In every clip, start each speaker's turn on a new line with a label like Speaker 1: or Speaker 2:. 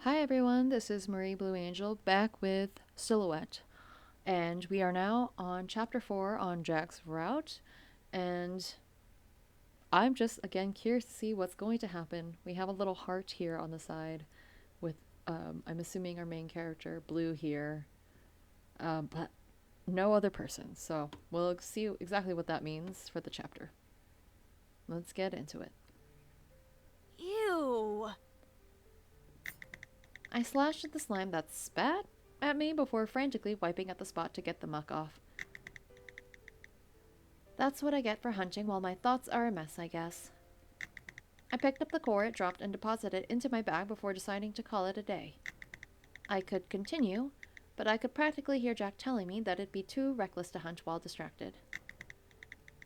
Speaker 1: Hi everyone, this is Marie Blue Angel back with Silhouette, and we are now on chapter 4 on Jack's route, and I'm just again curious to see what's going to happen. We have a little heart here on the side with, I'm assuming our main character, Blue here, but no other person, so we'll see exactly what that means for the chapter. Let's get into it.
Speaker 2: Ew.
Speaker 1: I slashed at the slime that spat at me before frantically wiping at the spot to get the muck off. That's what I get for hunching while my thoughts are a mess, I guess. I picked up the core it dropped and deposited it into my bag before deciding to call it a day. I could continue, but I could practically hear Jack telling me that it'd be too reckless to hunt while distracted.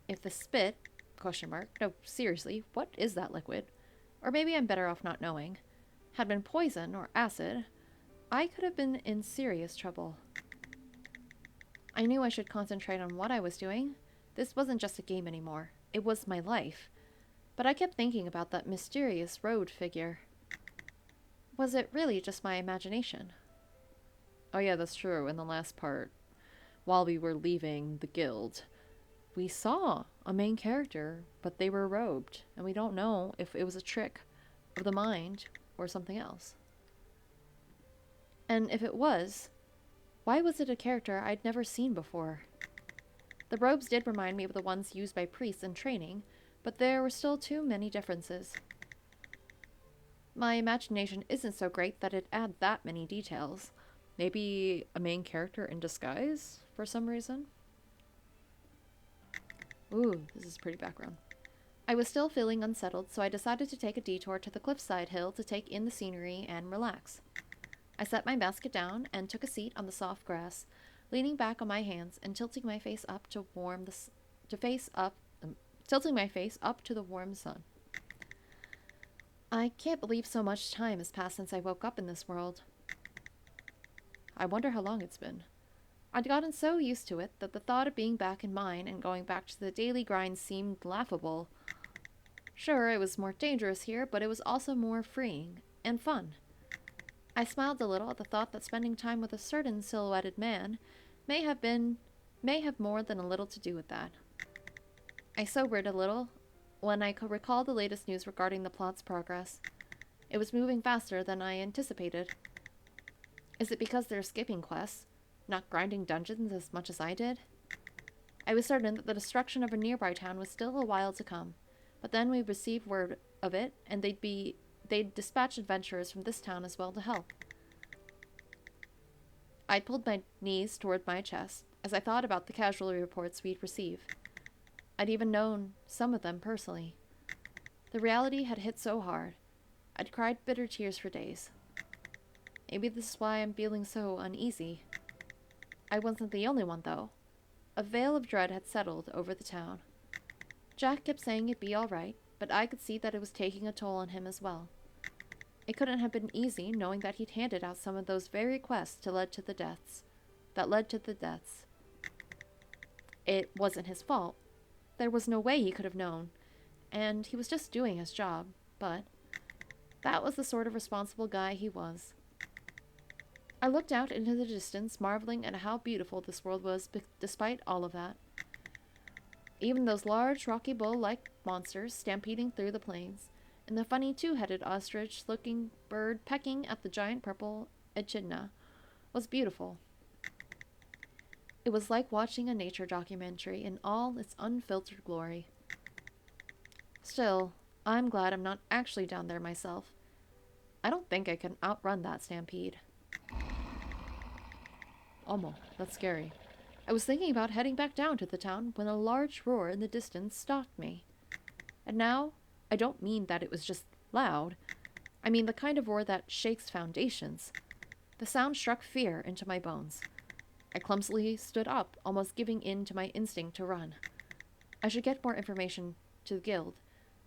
Speaker 1: If the spit, no, seriously, what is that liquid? Or maybe I'm better off not knowing. Had been poison or acid, I could have been in serious trouble. I knew I should concentrate on what I was doing. This wasn't just a game anymore. It was my life. But I kept thinking about that mysterious road figure. Was it really just my imagination? Oh yeah, that's true. In the last part, while we were leaving the guild, we saw a main character, but they were robed, and we don't know if it was a trick of the mind or something else. And if it was, why was it a character I'd never seen before? The robes did remind me of the ones used by priests in training, but there were still too many differences. My imagination isn't so great that it'd add that many details. Maybe a main character in disguise for some reason? Ooh, this is pretty background. I was still feeling unsettled, so I decided to take a detour to the cliffside hill to take in the scenery and relax. I set my basket down and took a seat on the soft grass, leaning back on my hands and tilting my face up to tilting my face up to the warm sun. I can't believe so much time has passed since I woke up in this world. I wonder how long it's been. I'd gotten so used to it that the thought of being back in mine and going back to the daily grind seemed laughable. Sure, it was more dangerous here, but it was also more freeing and fun. I smiled a little at the thought that spending time with a certain silhouetted man may have more than a little to do with that. I sobered a little when I could recall the latest news regarding the plot's progress. It was moving faster than I anticipated. Is it because they're skipping quests, not grinding dungeons as much as I did? I was certain that the destruction of a nearby town was still a while to come, but then we received word of it, and they'd dispatch adventurers from this town as well to help. I pulled my knees toward my chest as I thought about the casualty reports we'd receive. I'd even known some of them personally. The reality had hit so hard, I'd cried bitter tears for days. Maybe this is why I'm feeling so uneasy. I wasn't the only one, though. A veil of dread had settled over the town. Jack kept saying it'd be all right, but I could see that it was taking a toll on him as well. It couldn't have been easy knowing that he'd handed out some of those very quests that led to the deaths. It wasn't his fault. There was no way he could have known, and he was just doing his job, but that was the sort of responsible guy he was. I looked out into the distance, marveling at how beautiful this world was despite all of that. Even those large, rocky bull-like monsters stampeding through the plains, and the funny two-headed ostrich-looking bird pecking at the giant purple echidna, was beautiful. It was like watching a nature documentary in all its unfiltered glory. Still, I'm glad I'm not actually down there myself. I don't think I can outrun that stampede. Almost. That's scary. I was thinking about heading back down to the town when a large roar in the distance stopped me. And now, I don't mean that it was just loud. I mean the kind of roar that shakes foundations. The sound struck fear into my bones. I clumsily stood up, almost giving in to my instinct to run. I should get more information to the guild.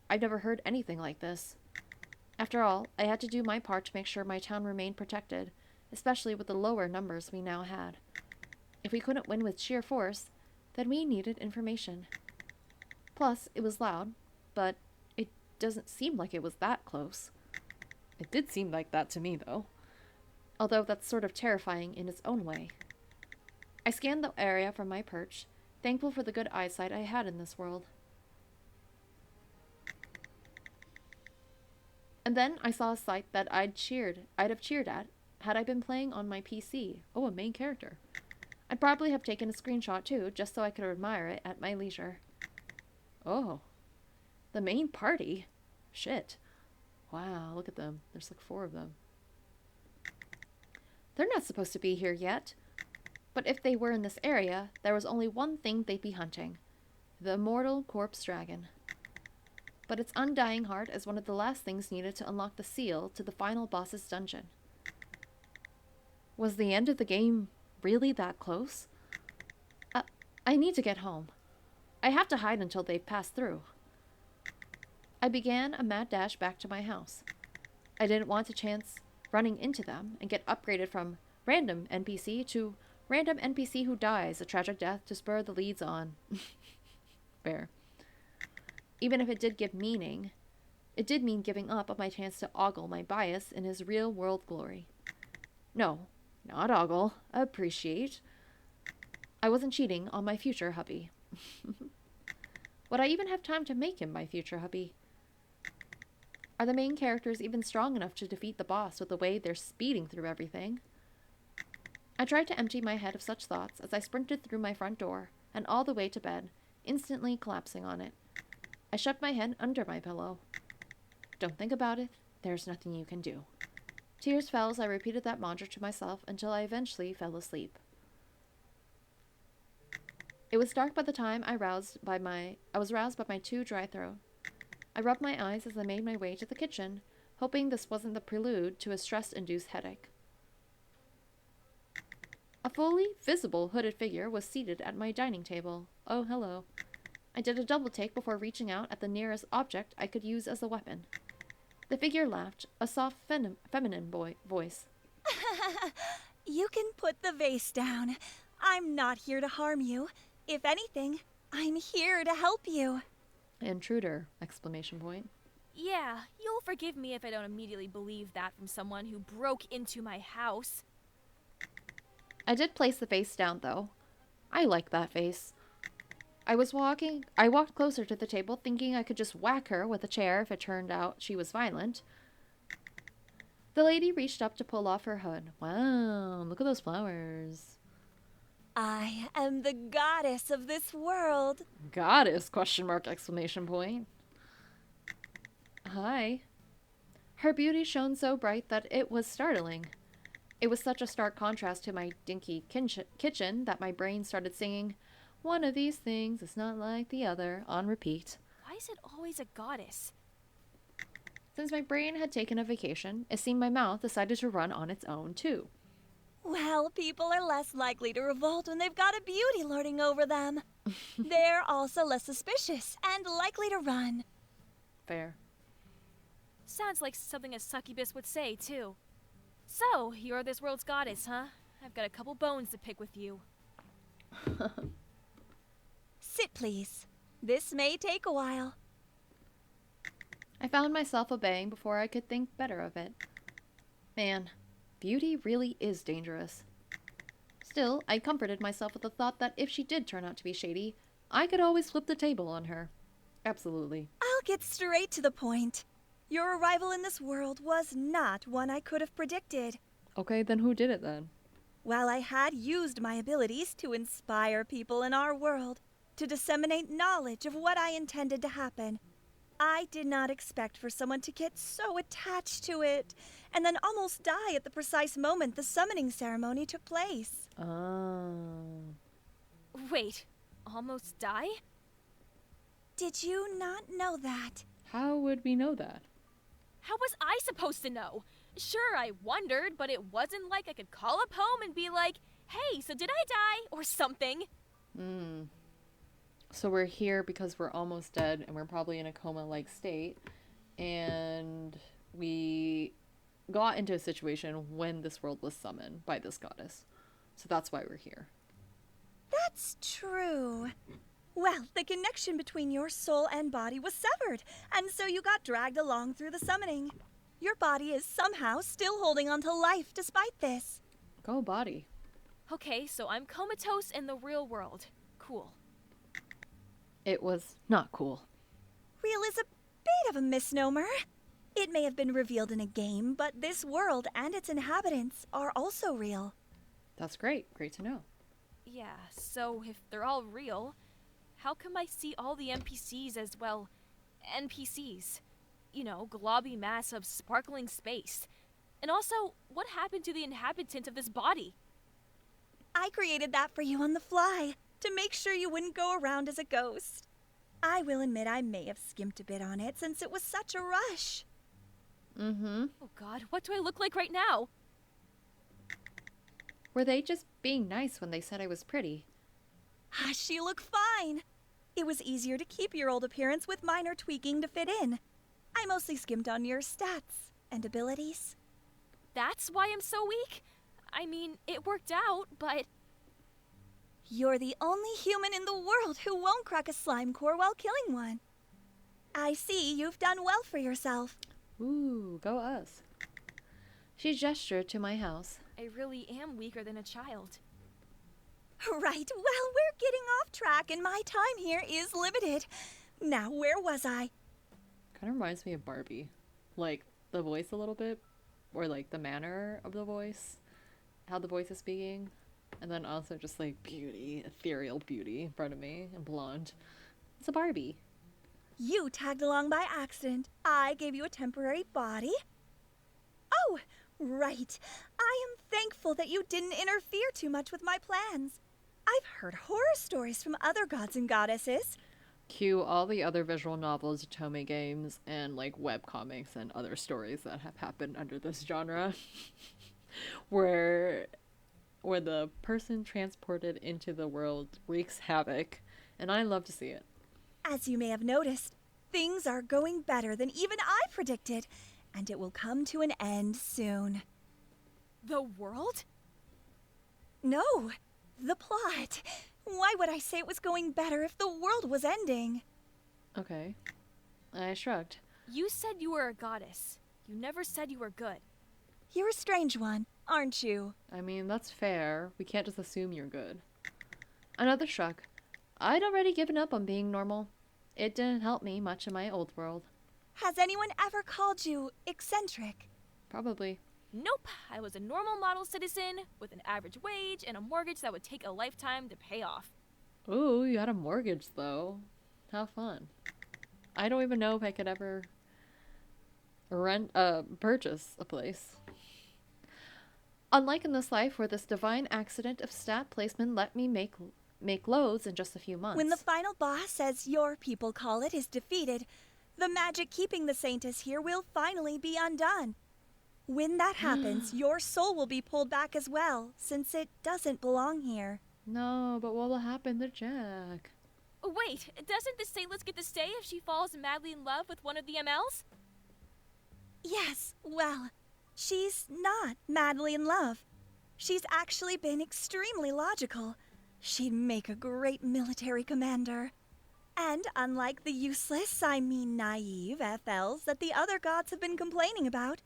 Speaker 1: I've never heard anything like this. After all, I had to do my part to make sure my town remained protected, especially with the lower numbers we now had. If we couldn't win with sheer force, then we needed information. Plus, it was loud, but it doesn't seem like it was that close. It did seem like that to me, though. although that's sort of terrifying in its own way. I scanned the area from my perch, thankful for the good eyesight I had in this world. And then I saw a sight that I'd have cheered at had I been playing on my PC. Oh, a main character. I'd probably have taken a screenshot too, just so I could admire it at my leisure. Oh, the main party? Shit. Wow, look at them. There's like 4 of them. They're not supposed to be here yet. But if they were in this area, there was only one thing they'd be hunting. The immortal corpse dragon. But its undying heart is one of the last things needed to unlock the seal to the final boss's dungeon. Was the end of the game really that close? I need to get home. I have to hide until they've passed through. I began a mad dash back to my house. I didn't want to chance running into them and get upgraded from random NPC to random NPC who dies a tragic death to spur the leads on. Fair. Even if it did give meaning, it did mean giving up on my chance to ogle my bias in his real-world glory. No, not ogle. Appreciate. I wasn't cheating on my future hubby. Would I even have time to make him my future hubby? Are the main characters even strong enough to defeat the boss with the way they're speeding through everything? I tried to empty my head of such thoughts as I sprinted through my front door and all the way to bed, instantly collapsing on it. I shoved my head under my pillow. Don't think about it. There's nothing you can do. Tears fell as I repeated that mantra to myself until I eventually fell asleep. It was dark by the time I was roused by my 2 dry throat. I rubbed my eyes as I made my way to the kitchen, hoping this wasn't the prelude to a stress-induced headache. A fully visible hooded figure was seated at my dining table. Oh, hello. I did a double take before reaching out at the nearest object I could use as a weapon. The figure laughed, a soft feminine voice.
Speaker 2: You can put the vase down. I'm not here to harm you. If anything, I'm here to help you.
Speaker 1: Intruder! Exclamation point.
Speaker 3: Yeah, you'll forgive me if I don't immediately believe that from someone who broke into my house.
Speaker 1: I did place the vase down, though. I like that vase. I walked closer to the table, thinking I could just whack her with a chair if it turned out she was violent. The lady reached up to pull off her hood. Wow, look at those flowers.
Speaker 2: I am the goddess of this world.
Speaker 1: Goddess? Question mark, exclamation point. Hi. Her beauty shone so bright that it was startling. It was such a stark contrast to my dinky kitchen that my brain started singing, "One of these things is not like the other," on repeat.
Speaker 3: Why is it always a goddess?
Speaker 1: Since my brain had taken a vacation, it seemed my mouth decided to run on its own, too.
Speaker 2: Well, people are less likely to revolt when they've got a beauty lording over them. They're also less suspicious and likely to run.
Speaker 1: Fair.
Speaker 3: Sounds like something a succubus would say, too. So, you're this world's goddess, huh? I've got a couple bones to pick with you.
Speaker 2: Sit, please. This may take a while.
Speaker 1: I found myself obeying before I could think better of it. Man, beauty really is dangerous. Still, I comforted myself with the thought that if she did turn out to be shady, I could always flip the table on her. Absolutely.
Speaker 2: I'll get straight to the point. Your arrival in this world was not one I could have predicted.
Speaker 1: Okay, then who did it then?
Speaker 2: While I had used my abilities to inspire people in our world, to disseminate knowledge of what I intended to happen, I did not expect for someone to get so attached to it, and then almost die at the precise moment the summoning ceremony took place.
Speaker 1: Oh.
Speaker 3: Wait, almost die?
Speaker 2: Did you not know that?
Speaker 1: How would we know that?
Speaker 3: How was I supposed to know? Sure, I wondered, but it wasn't like I could call up home and be like, "Hey, so did I die?" or something.
Speaker 1: So we're here because we're almost dead and we're probably in a coma-like state. And we got into a situation when this world was summoned by this goddess. So that's why we're here.
Speaker 2: That's true. Well, the connection between your soul and body was severed, and so you got dragged along through the summoning. Your body is somehow still holding on to life despite this.
Speaker 1: Go body.
Speaker 3: Okay, so I'm comatose in the real world. Cool.
Speaker 1: It was not cool.
Speaker 2: Real is a bit of a misnomer. It may have been revealed in a game, but this world and its inhabitants are also real.
Speaker 1: That's great. Great to know.
Speaker 3: Yeah, so if they're all real, how come I see all the NPCs as, well, NPCs? You know, globby mass of sparkling space. And also, what happened to the inhabitant of this body?
Speaker 2: I created that for you on the fly, to make sure you wouldn't go around as a ghost. I will admit I may have skimped a bit on it since it was such a rush.
Speaker 1: Mm-hmm.
Speaker 3: Oh god, what do I look like right now?
Speaker 1: Were they just being nice when they said I was pretty?
Speaker 2: Hush, you look fine. It was easier to keep your old appearance with minor tweaking to fit in. I mostly skimmed on your stats and abilities.
Speaker 3: That's why I'm so weak? I mean, it worked out, but...
Speaker 2: You're the only human in the world who won't crack a slime core while killing one. I see you've done well for yourself.
Speaker 1: Ooh, go us. She gestured to my house.
Speaker 3: I really am weaker than a child.
Speaker 2: Right, well, we're getting off track and my time here is limited. Now, where was I?
Speaker 1: Kind of reminds me of Barbie. Like, the voice a little bit. Or, like, the manner of the voice. How the voice is speaking. And then also just, like, beauty. Ethereal beauty in front of me. And blonde. It's a Barbie.
Speaker 2: You tagged along by accident. I gave you a temporary body. Oh, right. I am thankful that you didn't interfere too much with my plans. I've heard horror stories from other gods and goddesses.
Speaker 1: Cue all the other visual novels, Otome games, and, like, webcomics and other stories that have happened under this genre. where the person transported into the world wreaks havoc. And I love to see it.
Speaker 2: As you may have noticed, things are going better than even I predicted, and it will come to an end soon.
Speaker 3: The world?
Speaker 2: No, the plot. Why would I say it was going better if the world was ending?
Speaker 1: Okay. I shrugged.
Speaker 3: You said you were a goddess. You never said you were good.
Speaker 2: You're a strange one, aren't you?
Speaker 1: I mean, that's fair. We can't just assume you're good. Another shrug. I'd already given up on being normal. It didn't help me much in my old world.
Speaker 2: Has anyone ever called you eccentric?
Speaker 1: Probably.
Speaker 3: Nope, I was a normal model citizen with an average wage and a mortgage that would take a lifetime to pay off.
Speaker 1: Ooh, you had a mortgage, though. How fun. I don't even know if I could ever purchase a place. Unlike in this life where this divine accident of stat placement let me make loads in just a few months.
Speaker 2: When the final boss, as your people call it, is defeated, the magic keeping the Saintess here will finally be undone. When that happens, your soul will be pulled back as well, since it doesn't belong here.
Speaker 1: No, but what will happen to Jack?
Speaker 3: Oh, wait, doesn't the Saintless get to stay if she falls madly in love with one of the MLs?
Speaker 2: Yes, well, she's not madly in love. She's actually been extremely logical. She'd make a great military commander. And unlike the useless, I mean naive FLs that the other gods have been complaining about,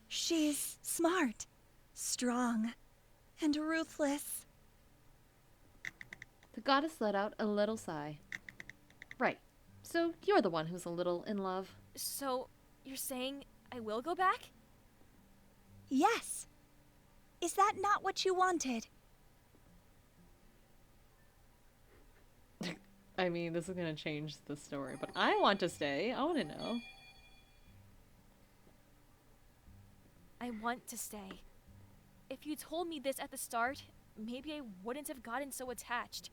Speaker 2: she's smart, strong, and ruthless.
Speaker 1: The goddess let out a little sigh. Right. So you're the one who's a little in love.
Speaker 3: So, you're saying I will go back?
Speaker 2: Yes. Is that not what you wanted?
Speaker 1: I mean, this is going to change the story, but I want to stay. I want to know.
Speaker 3: I want to stay. If you told me this at the start, maybe I wouldn't have gotten so attached.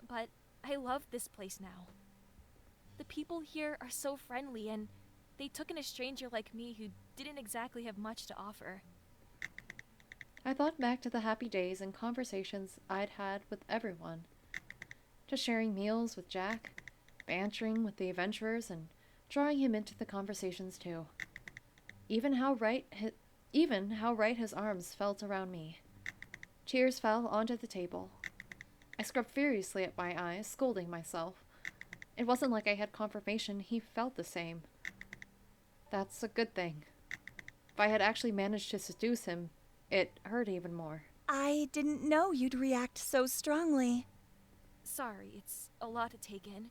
Speaker 3: But I love this place now. The people here are so friendly, and they took in a stranger like me who didn't exactly have much to offer.
Speaker 1: I thought back to the happy days and conversations I'd had with everyone. To sharing meals with Jack, bantering with the adventurers, and drawing him into the conversations too. Even how right his arms felt around me. Tears fell onto the table. I scrubbed furiously at my eyes, scolding myself. It wasn't like I had confirmation he felt the same. That's a good thing. if I had actually managed to seduce him, it hurt even more.
Speaker 2: I didn't know you'd react so strongly.
Speaker 3: Sorry, it's a lot to take in.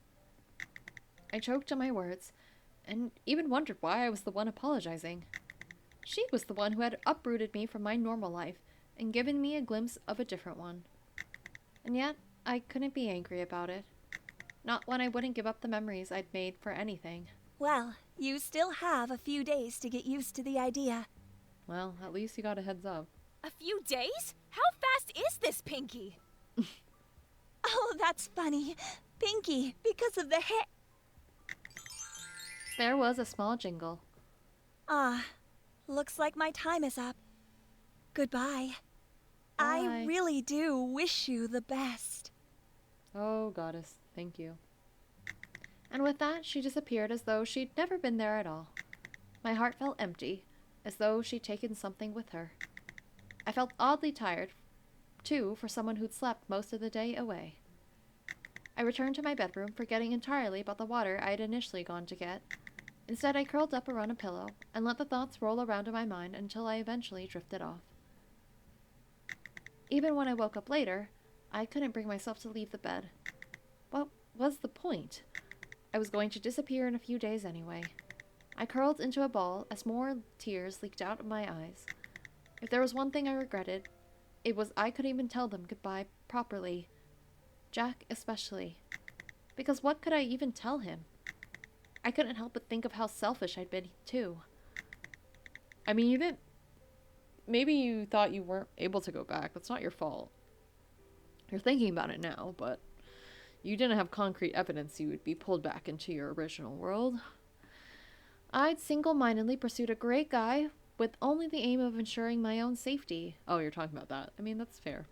Speaker 1: I choked on my words, and even wondered why I was the one apologizing. She was the one who had uprooted me from my normal life and given me a glimpse of a different one. And yet, I couldn't be angry about it. Not when I wouldn't give up the memories I'd made for anything.
Speaker 2: Well, you still have a few days to get used to the idea.
Speaker 1: Well, at least you got a heads up.
Speaker 3: A few days? How fast is this, Pinky?
Speaker 2: Oh, that's funny. Pinky, because of the hair.
Speaker 1: There was a small jingle.
Speaker 2: Ah, looks like my time is up. Goodbye. I
Speaker 1: Bye.
Speaker 2: really do wish you the best.
Speaker 1: Oh, goddess, thank you. And with that, she disappeared as though she'd never been there at all. My heart felt empty, as though she'd taken something with her. I felt oddly tired, too, for someone who'd slept most of the day away. I returned to my bedroom, forgetting entirely about the water I had initially gone to get. Instead, I curled up around a pillow and let the thoughts roll around in my mind until I eventually drifted off. Even when I woke up later, I couldn't bring myself to leave the bed. What was the point? I was going to disappear in a few days anyway. I curled into a ball as more tears leaked out of my eyes. If there was one thing I regretted, it was I couldn't even tell them goodbye properly. Jack especially. Because what could I even tell him? I couldn't help but think of how selfish I'd been, too. I mean, you didn't... Maybe you thought you weren't able to go back. That's not your fault. You're thinking about it now, but you didn't have concrete evidence you would be pulled back into your original world. I'd single-mindedly pursued a great guy with only the aim of ensuring my own safety. Oh, you're talking about that. I mean, that's fair.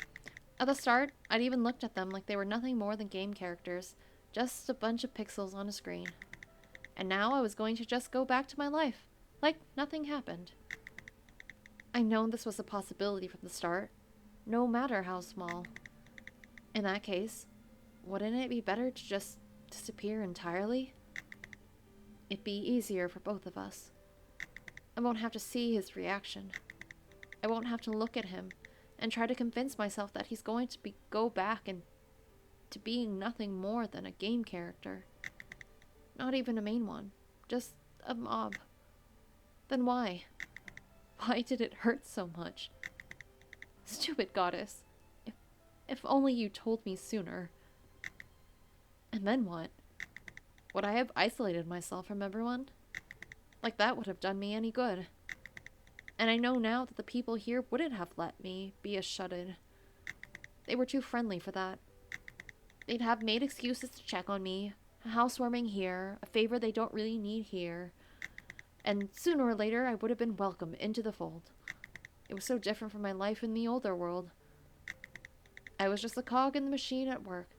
Speaker 1: At the start, I'd even looked at them like they were nothing more than game characters, just a bunch of pixels on a screen. And now I was going to just go back to my life, like nothing happened. I'd known this was a possibility from the start, no matter how small. In that case, wouldn't it be better to just disappear entirely? It'd be easier for both of us. I won't have to see his reaction. I won't have to look at him and try to convince myself that he's going to go back and to being nothing more than a game character. Not even a main one. Just a mob. Then why? Why did it hurt so much? Stupid goddess. If only you told me sooner. And then what? Would I have isolated myself from everyone? Like that would have done me any good. And I know now that the people here wouldn't have let me be a shut-in. They were too friendly for that. They'd have made excuses to check on me, a housewarming here, a favor they don't really need here. And sooner or later, I would have been welcomed into the fold. It was so different from my life in the older world. I was just a cog in the machine at work.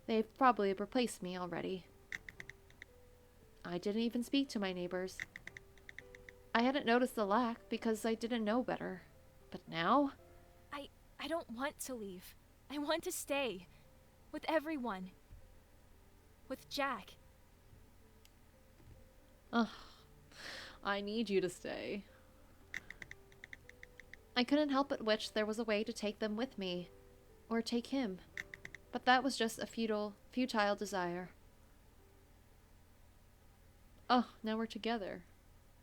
Speaker 1: They've probably replaced me already. I didn't even speak to my neighbors. I hadn't noticed the lack because I didn't know better. But now?
Speaker 3: I don't want to leave. I want to stay. With everyone. With Jack.
Speaker 1: Ugh. I need you to stay. I couldn't help but wish there was a way to take them with me. Or take him. But that was just a futile desire. Oh, now we're together.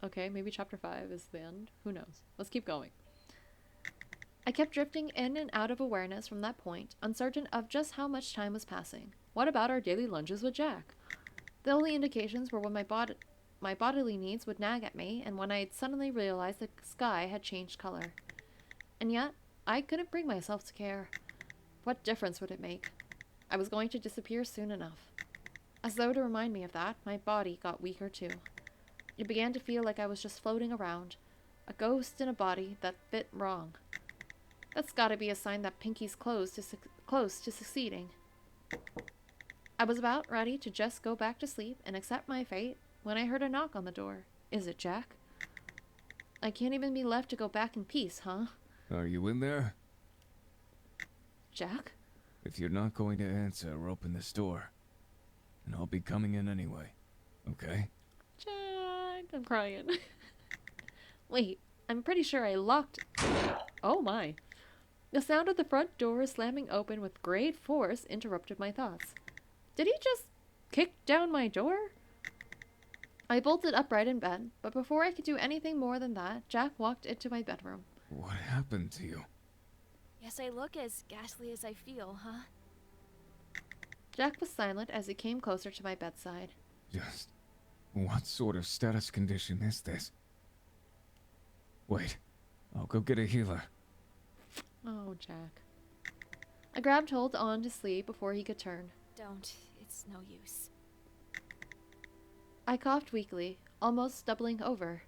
Speaker 1: Okay, maybe chapter 5 is the end. Who knows? Let's keep going. I kept drifting in and out of awareness from that point, uncertain of just how much time was passing. What about our daily lunches with Jack? The only indications were when my bodily needs would nag at me, and when I'd suddenly realized the sky had changed color. And yet, I couldn't bring myself to care. What difference would it make? I was going to disappear soon enough. As though to remind me of that, my body got weaker too. It began to feel like I was just floating around, a ghost in a body that fit wrong. That's gotta be a sign that Pinky's close to succeeding. I was about ready to just go back to sleep and accept my fate when I heard a knock on the door. Is it Jack? I can't even be left to go back in peace, huh?
Speaker 4: Are you in there?
Speaker 1: Jack?
Speaker 4: If you're not going to answer or open this door, and I'll be coming in anyway, okay?
Speaker 1: Jack, I'm crying. Wait, I'm pretty sure I locked. Oh my. The sound of the front door slamming open with great force interrupted my thoughts. Did he just kick down my door? I bolted upright in bed, but before I could do anything more than that, Jack walked into my bedroom.
Speaker 4: What happened to you?
Speaker 3: Guess I look as ghastly as I feel, huh?
Speaker 1: Jack was silent as he came closer to my bedside.
Speaker 4: Just what sort of status condition is this? Wait, I'll go get a healer.
Speaker 1: Oh, Jack. I grabbed hold on to sleep before he could turn.
Speaker 3: Don't. It's no use.
Speaker 1: I coughed weakly, almost doubling over.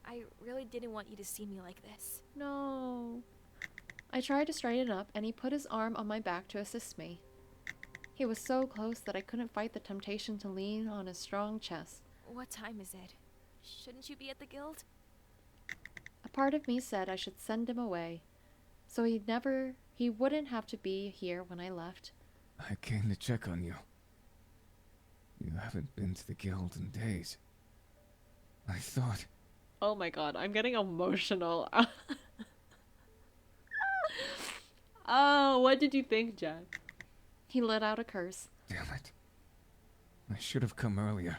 Speaker 3: I really didn't want you to see me like this.
Speaker 1: No. I tried to straighten up, and he put his arm on my back to assist me. He was so close that I couldn't fight the temptation to lean on his strong chest.
Speaker 3: What time is it? Shouldn't you be at the guild?
Speaker 1: A part of me said I should send him away, so he wouldn't have to be here when I left.
Speaker 4: I came to check on you. You haven't been to the guild in days. I thought...
Speaker 1: Oh my god, I'm getting emotional. Oh, what did you think, Jack? He let out a curse.
Speaker 4: Damn it. I should have come earlier.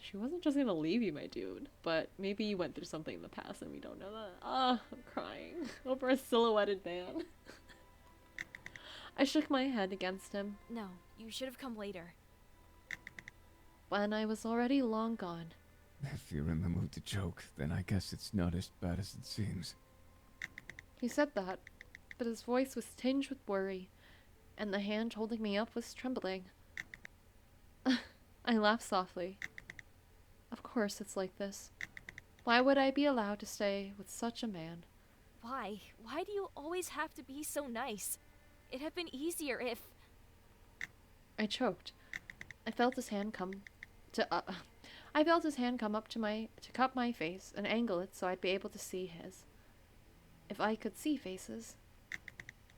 Speaker 1: She wasn't just gonna leave you, my dude. But maybe you went through something in the past and we don't know that. Ah, I'm crying over a silhouetted man. I shook my head against him.
Speaker 3: No, you should have come later.
Speaker 1: When I was already long gone.
Speaker 4: If you're in the mood to joke, then I guess it's not as bad as it seems.
Speaker 1: He said that, but his voice was tinged with worry, and the hand holding me up was trembling. I laughed softly. Of course it's like this. Why would I be allowed to stay with such a man?
Speaker 3: Why? Why do you always have to be so nice? It'd have been easier if...
Speaker 1: I choked. I felt his hand come up to cup my face and angle it so I'd be able to see his. If I could see faces.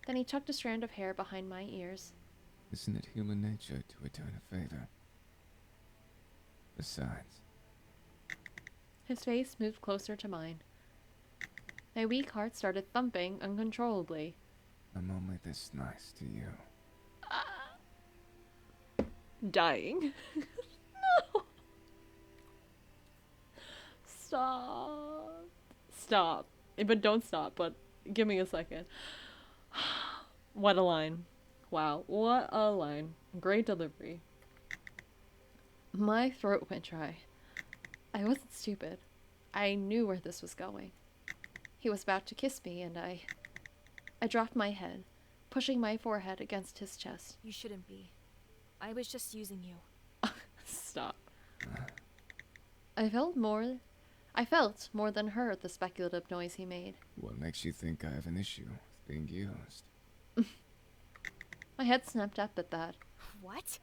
Speaker 1: Then he tucked a strand of hair behind my ears.
Speaker 4: Isn't it human nature to return a favor? Besides,
Speaker 1: His face moved closer to mine. My weak heart started thumping uncontrollably.
Speaker 4: I'm only this nice to you.
Speaker 1: Dying. No. Stop. Stop. But don't stop, but give me a second. What a line. Wow, what a line. Great delivery. My throat went dry. I wasn't stupid. I knew where this was going. He was about to kiss me, and I dropped my head, pushing my forehead against his chest.
Speaker 3: You shouldn't be. I was just using you.
Speaker 1: Stop. I felt more than heard the speculative noise he made.
Speaker 4: What makes you think I have an issue with being used?
Speaker 1: My head snapped up at that.
Speaker 3: What?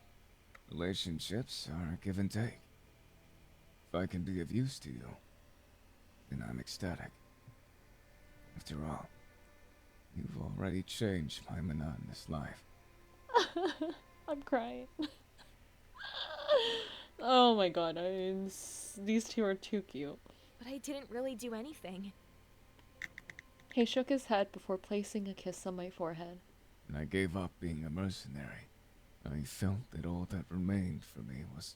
Speaker 4: Relationships are a give and take. If I can be of use to you, then I'm ecstatic. After all, you've already changed my monotonous life.
Speaker 1: I'm crying. Oh my god, these two are too cute.
Speaker 3: But I didn't really do anything.
Speaker 1: He shook his head before placing a kiss on my forehead.
Speaker 4: When I gave up being a mercenary, I felt that all that remained for me was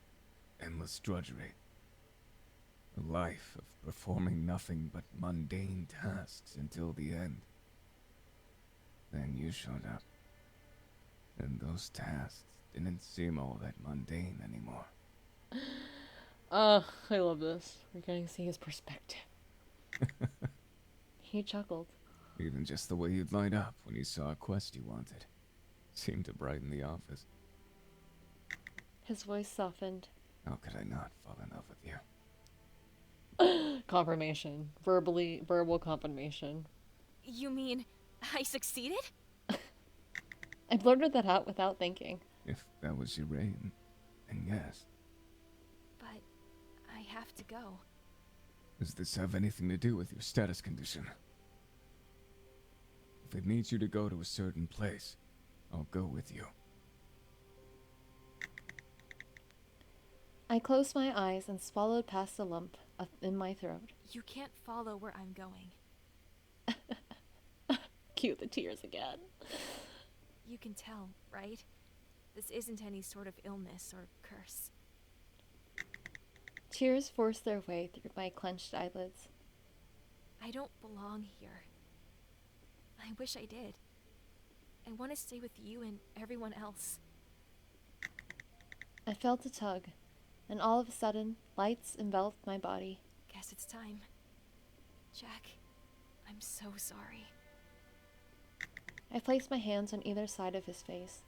Speaker 4: endless drudgery. A life of performing nothing but mundane tasks until the end. Then you showed up. And those tasks didn't seem all that mundane anymore.
Speaker 1: I love this. We're getting to see his perspective. He chuckled.
Speaker 4: Even just the way you'd light up when you saw a quest you wanted seemed to brighten the office.
Speaker 1: His voice softened.
Speaker 4: How could I not fall in love with you?
Speaker 1: Confirmation. Verbal confirmation.
Speaker 3: You mean I succeeded?
Speaker 1: I blurted that out without thinking.
Speaker 4: If that was your aim, then yes.
Speaker 3: But I have to go.
Speaker 4: Does this have anything to do with your status condition? If it needs you to go to a certain place, I'll go with you.
Speaker 1: I closed my eyes and swallowed past the lump in my throat.
Speaker 3: You can't follow where I'm going.
Speaker 1: Cue the tears again.
Speaker 3: You can tell, right? This isn't any sort of illness or curse.
Speaker 1: Tears forced their way through my clenched eyelids.
Speaker 3: I don't belong here. I wish I did. I want to stay with you and everyone else.
Speaker 1: I felt a tug, and all of a sudden, lights enveloped my body.
Speaker 3: Guess it's time. Jack, I'm so sorry.
Speaker 1: I placed my hands on either side of his face.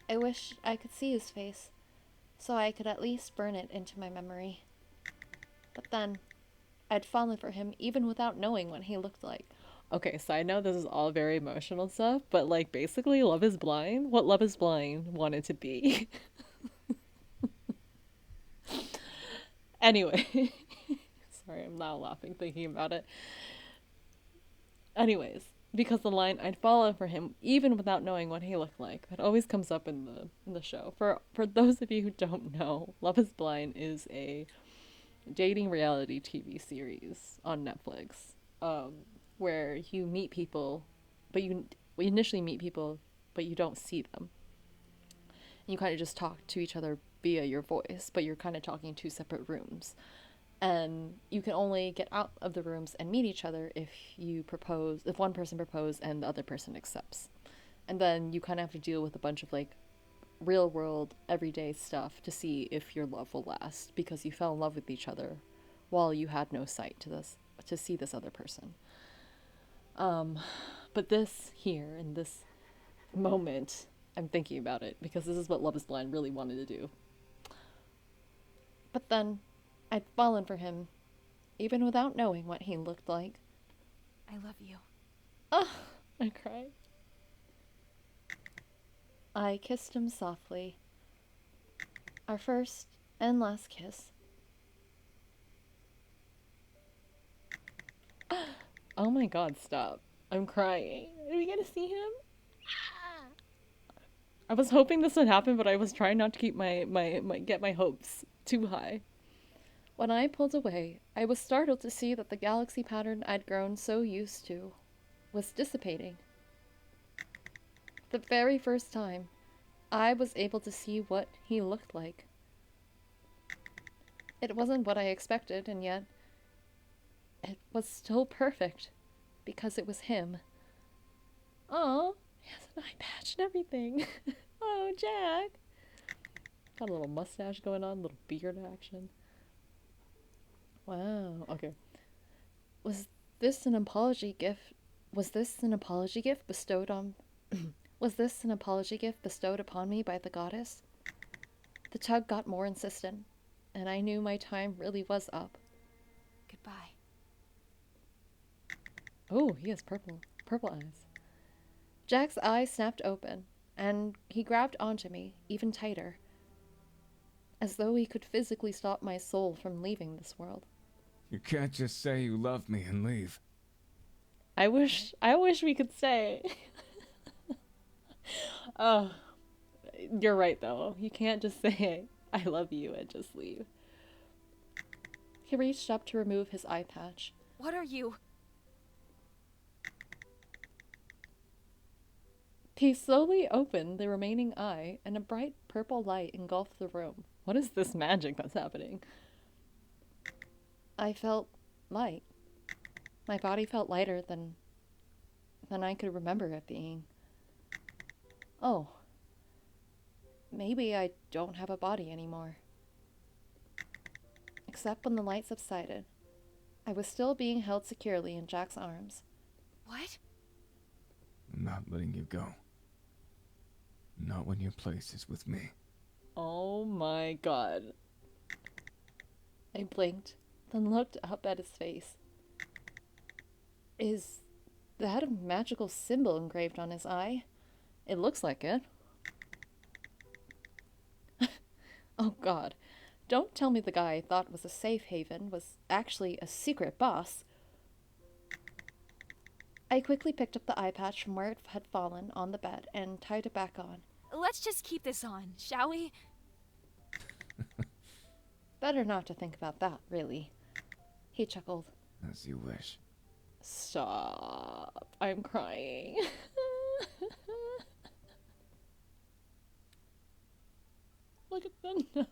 Speaker 1: I wish I could see his face, so I could at least burn it into my memory. But then, I'd fallen for him even without knowing what he looked like.
Speaker 5: Okay, side note, this is all very emotional stuff, but like basically Love is Blind, what Love is Blind wanted to be. Anyway, sorry, I'm now laughing thinking about it. Anyways, because the line "I'd fallen for him even without knowing what he looked like" that always comes up in the show. For those of you who don't know, Love is Blind is a dating reality TV series on Netflix, where you meet people, but you initially meet people, but you don't see them. And you kind of just talk to each other via your voice, but you're kind of talking in two separate rooms. And you can only get out of the rooms and meet each other if one person proposes and the other person accepts. And then you kind of have to deal with a bunch of like real world, everyday stuff to see if your love will last, because you fell in love with each other while you had no sight to see this other person. But this here, in this moment, I'm thinking about it because this is what Love is Blind really wanted to do.
Speaker 1: But then, I'd fallen for him, even without knowing what he looked like.
Speaker 3: I love you.
Speaker 1: Oh, I cried. I kissed him softly. Our first and last kiss.
Speaker 5: Oh my god, stop. I'm crying. Are we gonna see him? I was hoping this would happen, but I was trying not to keep get my hopes too high.
Speaker 1: When I pulled away, I was startled to see that the galaxy pattern I'd grown so used to was dissipating. The very first time, I was able to see what he looked like. It wasn't what I expected, and yet it was still perfect, because it was him.
Speaker 5: Oh, he has an eye patch and everything. Oh, Jack. Got a little mustache going on, little beard action. Wow, okay.
Speaker 1: Was this an apology gift bestowed on... Was this an apology gift bestowed upon me by the goddess? The tug got more insistent, and I knew my time really was up.
Speaker 3: Goodbye.
Speaker 5: Oh, he has purple eyes.
Speaker 1: Jack's eyes snapped open, and he grabbed onto me even tighter, as though he could physically stop my soul from leaving this world.
Speaker 4: You can't just say you love me and leave.
Speaker 5: I wish we could say. Oh, you're right though. You can't just say I love you and just leave.
Speaker 1: He reached up to remove his eye patch.
Speaker 3: What are you?
Speaker 1: He slowly opened the remaining eye, and a bright purple light engulfed the room.
Speaker 5: What is this magic that's happening?
Speaker 1: I felt light. My body felt lighter than I could remember it being. Oh. Maybe I don't have a body anymore. Except when the light subsided, I was still being held securely in Jack's arms.
Speaker 3: What?
Speaker 4: I'm not letting you go. Not when your place is with me.
Speaker 5: Oh my god.
Speaker 1: I blinked, then looked up at his face. Is that a magical symbol engraved on his eye?
Speaker 5: It looks like it.
Speaker 1: Oh god, don't tell me the guy I thought was a safe haven was actually a secret boss. I quickly picked up the eye patch from where it had fallen on the bed and tied it back on.
Speaker 3: Let's just keep this on, shall we?
Speaker 1: Better not to think about that, really. He chuckled.
Speaker 4: As you wish.
Speaker 5: Stop. I'm crying. Look at them now.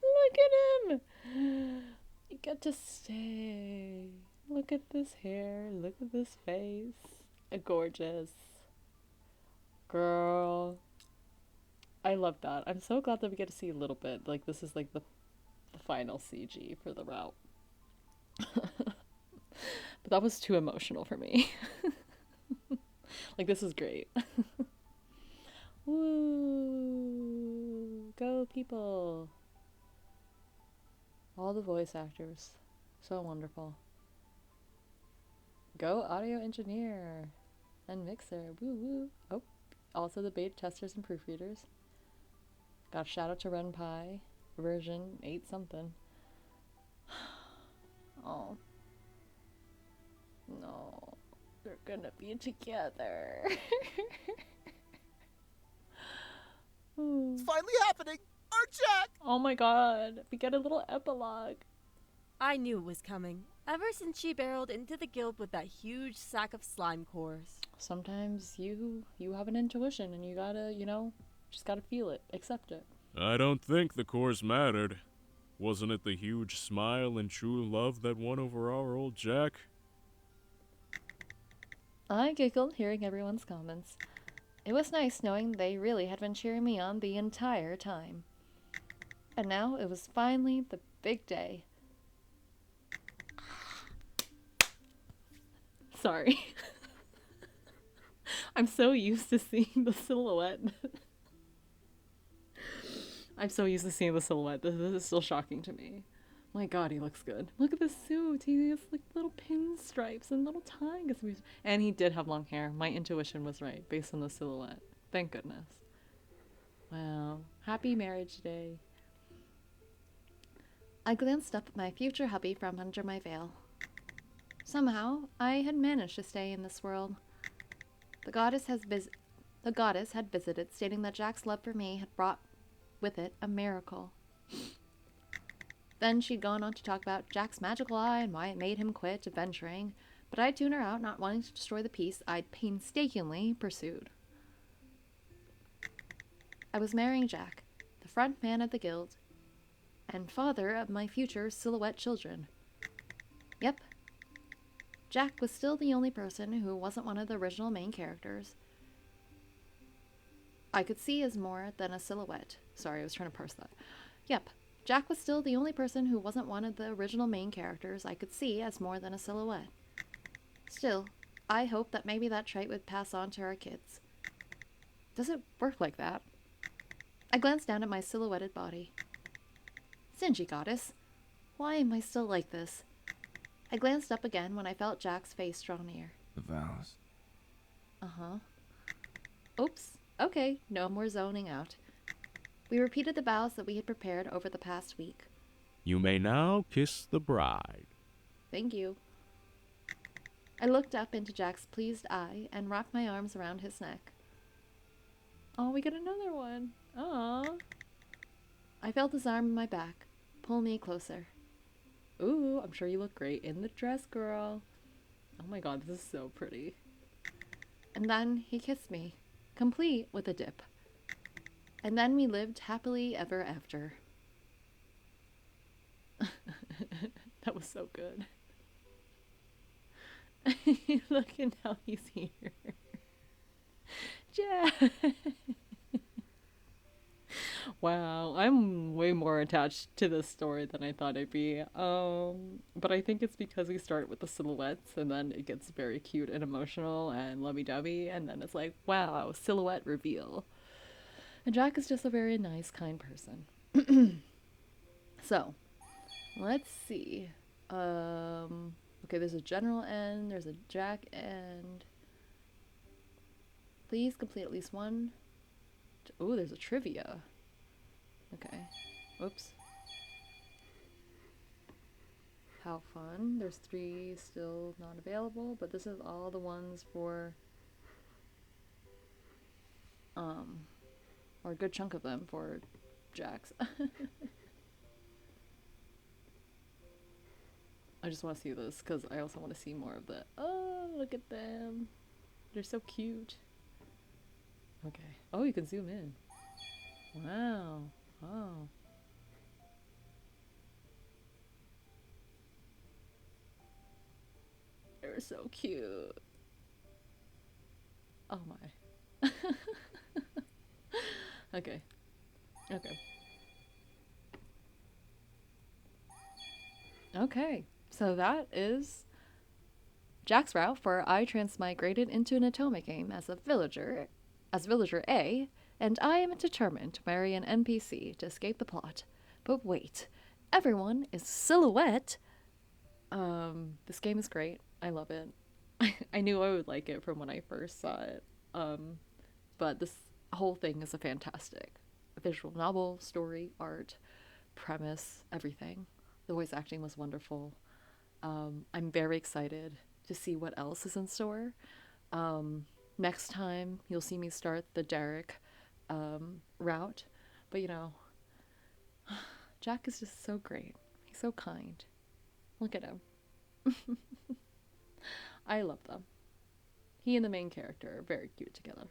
Speaker 5: Look at him. You get to stay. Look at this hair. Look at this face. Gorgeous. Girl. I love that. I'm so glad that we get to see a little bit. Like, this is like the final CG for the route. But that was too emotional for me. Like, this is great. Woo! Go, people! All the voice actors. So wonderful. Go, audio engineer! And mixer. Woo woo! Oh, also the beta testers and proofreaders. Got a shout out to RenPy. Version 8 something. Oh. No. They're gonna be together.
Speaker 6: It's finally happening! Our Jack!
Speaker 5: Oh my god. We get a little epilogue.
Speaker 7: I knew it was coming, ever since she barreled into the guild with that huge sack of slime cores.
Speaker 5: Sometimes you have an intuition and you gotta, just gotta feel it. Accept it.
Speaker 8: I don't think the cores mattered. Wasn't it the huge smile and true love that won over our old Jack?
Speaker 1: I giggled hearing everyone's comments. It was nice knowing they really had been cheering me on the entire time. And now it was finally the big day.
Speaker 5: Sorry. I'm so used to seeing the silhouette. This is still shocking to me. My god, he looks good. Look at this suit. He has like little pinstripes and little ties. And he did have long hair. My intuition was right based on the silhouette. Thank goodness. Wow. Happy marriage day.
Speaker 1: I glanced up at my future hubby from under my veil. Somehow, I had managed to stay in this world. The goddess had visited, stating that Jack's love for me had brought with it a miracle. Then she'd gone on to talk about Jack's magical eye and why it made him quit adventuring, but I'd tune her out, not wanting to destroy the peace I'd painstakingly pursued. I was marrying Jack, the front man of the guild, and father of my future silhouette children. Yep. Jack was still the only person who wasn't one of the original main characters I could see as more than a silhouette. Sorry, I was trying to parse that. Yep. Jack was still the only person who wasn't one of the original main characters I could see as more than a silhouette. Still, I hope that maybe that trait would pass on to our kids. Does it work like that? I glanced down at my silhouetted body. Singy goddess, why am I still like this? I glanced up again when I felt Jack's face draw near.
Speaker 4: The vows.
Speaker 1: Uh-huh. Oops. Okay, no more zoning out. We repeated the vows that we had prepared over the past week.
Speaker 8: You may now kiss the bride.
Speaker 1: Thank you. I looked up into Jack's pleased eye and wrapped my arms around his neck.
Speaker 5: Oh, we get another one. Aw.
Speaker 1: I felt his arm on my back, pull me closer.
Speaker 5: Ooh, I'm sure you look great in the dress, girl. Oh my god, this is so pretty.
Speaker 1: And then he kissed me, complete with a dip. And then we lived happily ever after.
Speaker 5: That was so good. Look at how he's here. Jack! Wow, I'm way more attached to this story than I thought I'd be. But I think it's because we start with the silhouettes and then it gets very cute and emotional and lovey-dovey and then it's like, wow, silhouette reveal. And Jack is just a very nice, kind person. So, let's see. Okay, there's a general end, there's a Jack end. Please complete at least one. Oh, there's a trivia. Okay. Whoops. How fun. There's 3 still not available, but this is all the ones for or a good chunk of them for Jax. I just want to see this because I also want to see more of that. Oh, look at them. They're so cute. Okay. Oh, you can zoom in. Wow. Oh. They're so cute. Oh my. Okay. Okay. Okay. So that is Jack's route for I transmigrated into an Atome game as villager A, and I am determined to marry an NPC to escape the plot. But wait, everyone is Silhouette. This game is great. I love it. I knew I would like it from when I first saw it. But this whole thing is a fantastic visual novel, story, art, premise, everything. The voice acting was wonderful. I'm very excited to see what else is in store. Next time, you'll see me start the Derek route. But you know, Jack is just so great. He's so kind. Look at him. I love them. He and the main character are very cute together.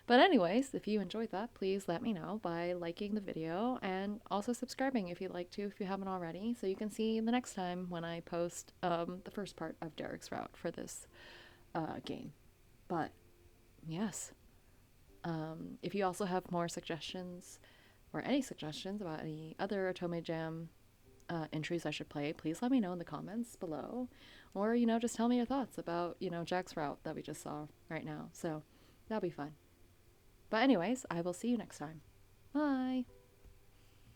Speaker 5: But anyways, if you enjoyed that, please let me know by liking the video and also subscribing if you'd like to, if you haven't already, so you can see the next time when I post the first part of Derek's route for this game. But yes, if you also have more suggestions or any suggestions about any other Otome Jam entries I should play, please let me know in the comments below, or just tell me your thoughts about Jack's route that we just saw right now. So that'll be fun. But anyways, I will see you next time. Bye.